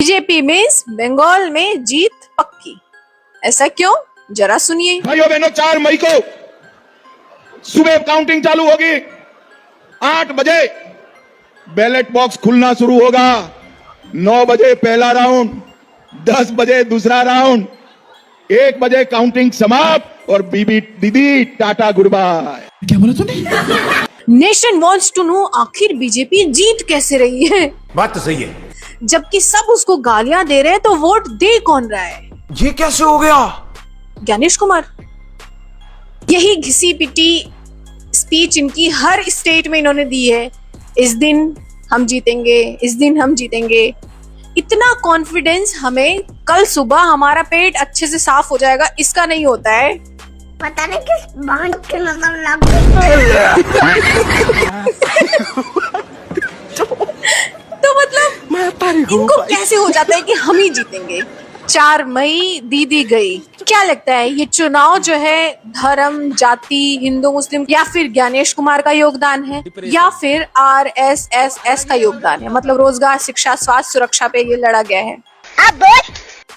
BJP means Bengal में जीत पक्की। ऐसा क्यों, जरा सुनिए। भाइयों बहनों, 4 मई को सुबह काउंटिंग चालू होगी। 8 बजे बैलेट बॉक्स खुलना शुरू होगा। 9 बजे पहला राउंड, 10 बजे दूसरा राउंड, 1 बजे काउंटिंग समाप्त और बीबी दीदी टाटा गुड बाय। क्या बोला तूने? नेशन वॉन्ट्स टू नो आखिर बीजेपी जीत कैसे रही है। बात तो सही है, जबकि सब उसको गालियां दे रहे हैं तो वोट दे कौन रहा है? ये कैसे हो गया? ज्ञानेश कुमार। यही घिसी पिटी स्पीच इनकी हर स्टेट में इन्होंने दी है। इस दिन हम जीतेंगे, इस दिन हम जीतेंगे। इतना कॉन्फिडेंस हमें कल सुबह हमारा पेट अच्छे से साफ हो जाएगा इसका नहीं होता है। पता नहीं किस बांध के नजर लग गई। तो मतलब इनको कैसे हो जाता है कि हम ही जीतेंगे। 4 मई दीदी गई। क्या लगता है ये चुनाव जो है धर्म, जाति, हिंदू मुस्लिम या फिर ज्ञानेश कुमार का योगदान है या फिर RSS का योगदान है? मतलब रोजगार, शिक्षा, स्वास्थ्य, सुरक्षा पे ये लड़ा गया है। अब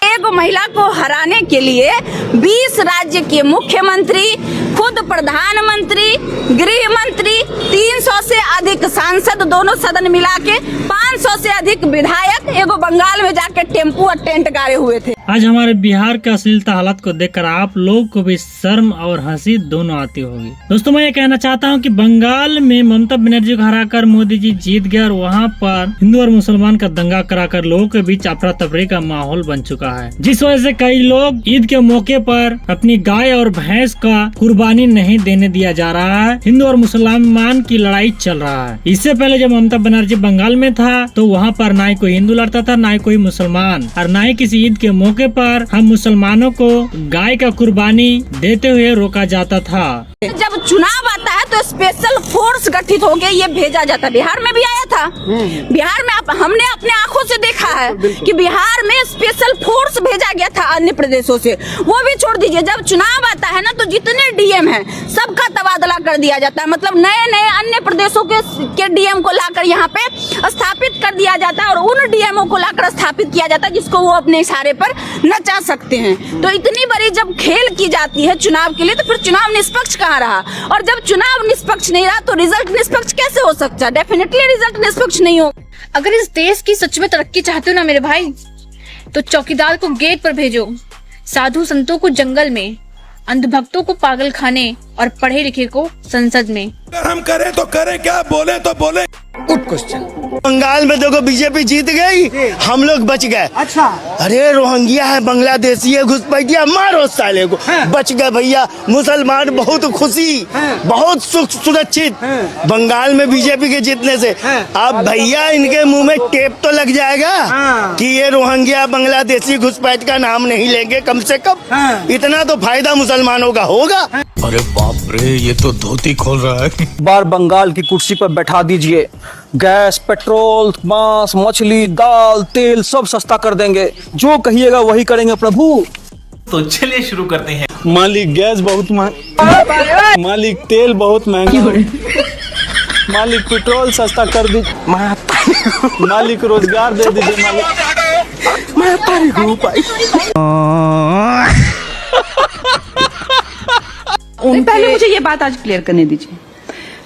एक महिला को हराने के लिए 20 राज्य के मुख्यमंत्री, खुद प्रधानमंत्री, गृह मंत्री, 300 से अधिक सांसद, दोनों सदन मिला के 500 से अधिक विधायक एगो बंगाल में जाके टेम्पू और टेंट गाड़े हुए थे। आज हमारे बिहार के अश्लीलता हालत को देखकर आप लोग को भी शर्म और हंसी दोनों आती होगी। दोस्तों, मैं ये कहना चाहता हूँ कि बंगाल में ममता बनर्जी को हराकर मोदी जी जीत गए और वहाँ पर हिंदू और मुसलमान का दंगा कराकर लोगों के बीच अफरा तफरी का माहौल बन चुका है, जिस वजह से कई लोग ईद के मौके पर अपनी गाय और भैंस का कुर्बानी नहीं देने दिया जा रहा है। हिंदू और मुसलमान की लड़ाई चल रहा है। इससे पहले जब ममता बनर्जी बंगाल में था तो वहाँ पर ना ही कोई हिंदू लड़ता था, ना ही कोई मुसलमान, और ना ही किसी ईद के मौके पर हम मुसलमानों को गाय का कुर्बानी देते हुए रोका जाता था। जब चुनाव आता है तो स्पेशल फोर्स गठित होके ये भेजा जाता है। बिहार में भी आया था। बिहार में हमने अपने आंखों से देखा है कि बिहार में स्पेशल फोर्स भेजा गया था अन्य प्रदेशों से। वो भी छोड़ दीजिए, जब चुनाव आता है ना तो जितने डीएम हैं सबका तबादला कर दिया जाता है। मतलब नए नए अन्य प्रदेशों के डीएम को लाकर यहाँ पे स्थापित कर दिया जाता है और उन डीएमओ को लाकर स्थापित किया जाता है जिसको वो अपने इशारे पर नचा सकते हैं। तो इतनी बड़ी जब खेल की जाती है चुनाव के लिए तो फिर चुनाव निष्पक्ष कहाँ रहा? और जब चुनाव निष्पक्ष नहीं रहा तो रिजल्ट निष्पक्ष कैसे हो सकता है? डेफिनेटली रिजल्ट निष्पक्ष नहीं हो। अगर इस देश की सच में तरक्की चाहते हो ना मेरे भाई, तो चौकीदार को गेट पर भेजो, साधु संतों को जंगल में, अंधभक्तों को पागल खाने और पढ़े लिखे को संसद में। अगर हम करें तो करें, क्या बोले तो बोले। Good question. बंगाल में देखो बीजेपी जीत गई, हम लोग बच गए। अच्छा, अरे रोहिंग्या है, बांग्लादेशी है, घुसपैठिया, मारो साले को। बच गए भैया। मुसलमान बहुत खुशी, बहुत सुरक्षित बंगाल में बीजेपी के जीतने से। अब भैया इनके मुंह में टेप तो लग जाएगा कि ये रोहिंग्या, बांग्लादेशी, घुसपैठ का नाम नहीं लेंगे कम से कम। इतना तो फायदा मुसलमानों का होगा। अरे बाप रे, ये तो धोती खोल रहा है। बार बंगाल की कुर्सी पर बैठा दीजिए, गैस, पेट्रोल, मांस, मछली, दाल, तेल सब सस्ता कर देंगे। जो कहिएगा वही करेंगे प्रभु। तो चलिए शुरू करते हैं। मालिक गैस बहुत महंगा, मालिक तेल बहुत महंगा, मालिक पेट्रोल सस्ता कर दीजिए, मालिक रोजगार दे दीजिए, पहले मुझे ये बात आज क्लियर करने दीजिए।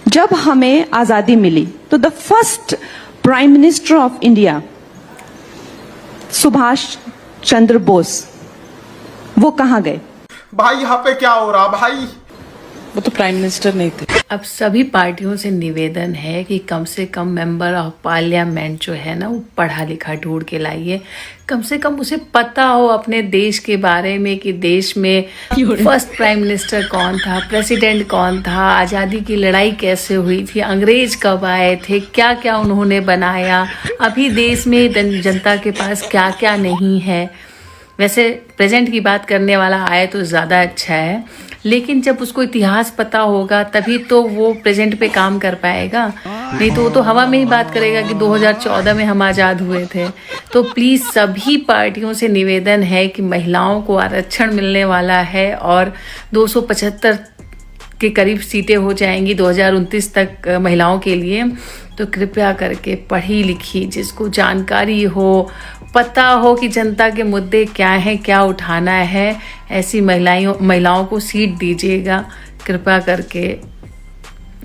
जब हमें आजादी मिली तो the first prime minister of India Subhash Chandra Bose, वो कहाँ गए? भाई यहाँ पे क्या हो रहा भाई? वो तो प्राइम मिनिस्टर नहीं थे। अब सभी पार्टियों से निवेदन है कि कम से कम मेंबर ऑफ पार्लियामेंट जो है ना वो पढ़ा लिखा ढूंढ के लाइए। कम से कम उसे पता हो अपने देश के बारे में कि देश में फर्स्ट प्राइम मिनिस्टर कौन था, प्रेसिडेंट कौन था, आज़ादी की लड़ाई कैसे हुई थी, अंग्रेज कब आए थे, क्या क्या उन्होंने बनाया, अभी देश में जनता के पास क्या क्या नहीं है। वैसे प्रेजेंट की बात करने वाला आए तो ज़्यादा अच्छा है, लेकिन जब उसको इतिहास पता होगा तभी तो वो प्रेजेंट पे काम कर पाएगा, नहीं तो वो तो हवा में ही बात करेगा कि 2014 में हम आज़ाद हुए थे। तो प्लीज़ सभी पार्टियों से निवेदन है कि महिलाओं को आरक्षण मिलने वाला है और 275 के करीब सीटें हो जाएंगी 2029 तक महिलाओं के लिए। तो कृपया करके पढ़ी लिखी, जिसको जानकारी हो, पता हो कि जनता के मुद्दे क्या हैं, क्या उठाना है, ऐसी महिलाओं को सीट दीजिएगा कृपया करके।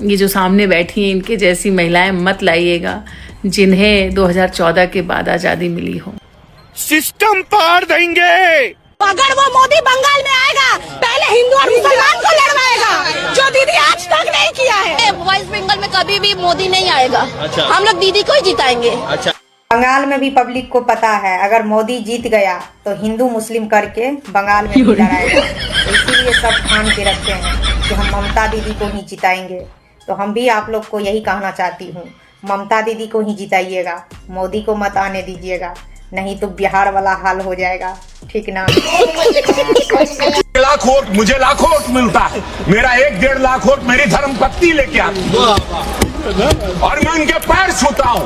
ये जो सामने बैठी हैं इनके जैसी महिलाएं मत लाइएगा जिन्हें 2014 के बाद आज़ादी मिली हो। सिस्टम पार देंगे। अगर वो मोदी बंगाल में आएगा पहले हिंदू और मुसलमान को लड़वाएगा, जो दीदी आज तक नहीं किया है। वेस्ट बंगाल में कभी भी मोदी नहीं आएगा। हम लोग दीदी को ही जिताएंगे। बंगाल में भी पब्लिक को पता है अगर मोदी जीत गया तो हिंदू मुस्लिम करके बंगाल में भी लड़ाएगा। तो इसीलिए सब ठान के रखे हैं कि हम ममता दीदी को ही जिताएंगे। तो हम भी आप लोग को यही कहना चाहती हूँ, ममता दीदी को ही जिताइएगा, मोदी को मत आने दीजिएगा, नहीं तो बिहार वाला हाल हो जाएगा। ठीक ना? लाख वोट मुझे लाखों वोट मिलता है, मेरा 1-1.5 लाख वोट मेरी धर्म पत्नी लेके आती है और मैं उनके पैर छूता हूँ।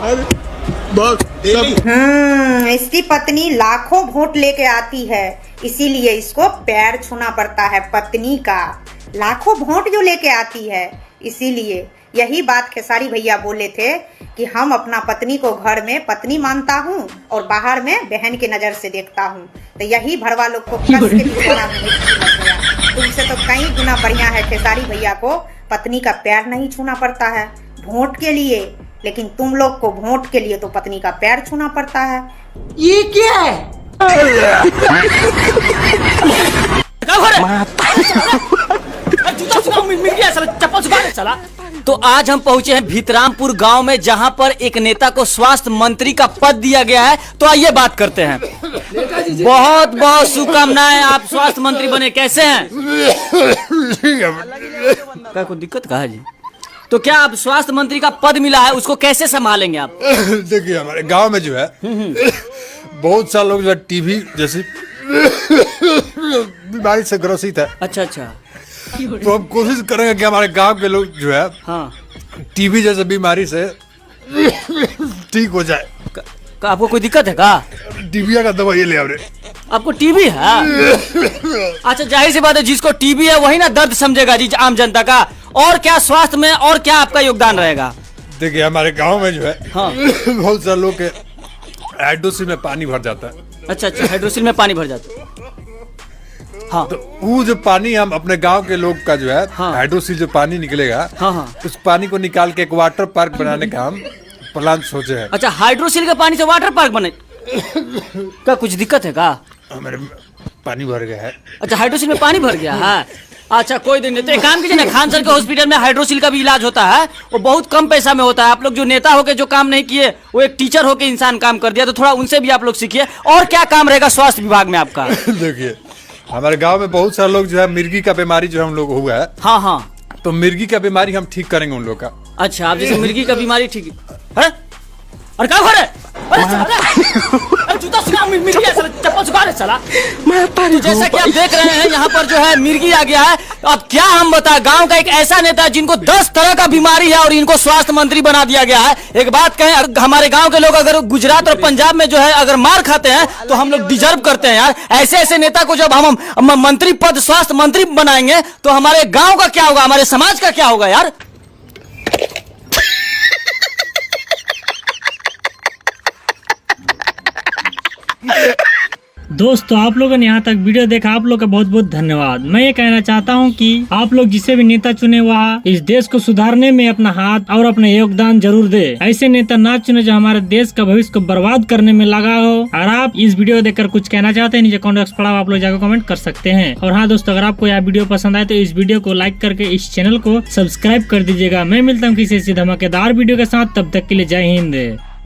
इसकी पत्नी लाखों वोट लेके आती है, इसीलिए इसको पैर छूना पड़ता है पत्नी का। लाखों वोट जो लेके आती है, इसीलिए यही बात खेसारी भैया बोले थे कि हम अपना पत्नी को घर में पत्नी मानता हूँ और बाहर में बहन के नजर से देखता हूँ। तो यही भरवा लोग को कस के दीवाना में मिर्ची लग गया। तुमसे तो कई गुना बढ़िया है खेसारी भैया को पत्नी का पैर नहीं छूना पड़ता है वोट के लिए, लेकिन तुम लोग को वोट के लिए तो पत्नी का पैर छूना पड़ता है। ये क्या है? तो आज हम पहुंचे हैं भीतरामपुर गांव में, जहां पर एक नेता को स्वास्थ्य मंत्री का पद दिया गया है। तो आइए बात करते हैं। बहुत बहुत शुभकामनाएं, आप स्वास्थ्य मंत्री बने, कैसे हैं? क्या कोई दिक्कत कहा है जी? तो क्या आप स्वास्थ्य मंत्री का पद मिला है, उसको कैसे संभालेंगे आप? देखिए हमारे गांव में जो है बहुत सारे लोग जो है टीबी जैसी बीमारी से ग्रसित है। अच्छा अच्छा। तो हम कोशिश करेंगे कि हमारे गांव के लोग जो है टीबी जैसे बीमारी से ठीक हो जाए। आपको कोई दिक्कत है का? टीबी का दवाई ले आओ रे। आपको टीबी है? अच्छा, जाहिर सी बात है, जिसको टीबी है वही ना दर्द समझेगा जी, आम जनता का। और क्या स्वास्थ्य में और क्या आपका योगदान रहेगा? देखिए हमारे गांव में जो है बहुत सारे लोग के हाइड्रोसिल में पानी भर जाता है। अच्छा अच्छा, हाइड्रोसिल में पानी भर जाता है। हाँ, तो वो जो पानी हम अपने गांव के लोग का जो है हाइड्रोसिल जो पानी निकलेगा, उस पानी को निकाल के एक वाटर पार्क बनाने का हम प्लान सोचे हैं। अच्छा, हाइड्रोसिल के पानी से वाटर पार्क बने? क्या कुछ दिक्कत है का? हमारे पानी भर गया है। अच्छा, हाइड्रोसिल में पानी भर गया है। अच्छा, कोई दिन नहीं, तो एक काम कीजिए ना, खान सर के हॉस्पिटल में हाइड्रोसिल का भी इलाज होता है, वो बहुत कम पैसा में होता है। आप लोग जो नेता होके जो काम नहीं किए, वो एक टीचर होके इंसान काम कर दिया, तो थोड़ा उनसे भी आप लोग सीखिए। और क्या काम रहेगा स्वास्थ्य विभाग में आपका? देखिए हमारे गांव में बहुत सारे लोग जो है मिर्गी का बीमारी जो हम लोग हुआ है। हाँ हाँ, तो मिर्गी का बीमारी हम ठीक करेंगे उन लोग का। अच्छा, आप जैसे मिर्गी का बीमारी ठीक है? और क्या हो रहा है? जूता चप्पल सुखा रहे साला। तो जैसा कि आप देख रहे हैं, यहाँ पर जो है मिर्गी आ गया है। अब क्या हम बताएं, गांव का एक ऐसा नेता जिनको 10 तरह का बीमारी है और इनको स्वास्थ्य मंत्री बना दिया गया है। एक बात कहें, हमारे गांव के लोग अगर गुजरात और पंजाब में जो है अगर मार खाते हैं तो हम लोग डिजर्व करते हैं यार। ऐसे ऐसे नेता को जब हम मंत्री पद स्वास्थ्य मंत्री बनाएंगे तो हमारे गाँव का क्या होगा, हमारे समाज का क्या होगा यार? दोस्तों, आप लोगों ने यहाँ तक वीडियो देखा, आप लोग का बहुत बहुत धन्यवाद। मैं ये कहना चाहता हूँ कि आप लोग जिसे भी नेता चुने वह इस देश को सुधारने में अपना हाथ और अपना योगदान जरूर दे। ऐसे नेता ना चुने जो हमारे देश का भविष्य को बर्बाद करने में लगा हो। और आप इस वीडियो देखकर कुछ कहना चाहते हैं, नीचे कमेंट बॉक्स पड़ा, आप लोग जाकर कमेंट कर सकते हैं। और हाँ दोस्तों, अगर आपको यह वीडियो पसंद आए तो इस वीडियो को लाइक करके इस चैनल को सब्सक्राइब कर दीजिएगा। मैं मिलता हूँ किसी ऐसी धमाकेदार वीडियो के साथ, तब तक के लिए जय हिंद।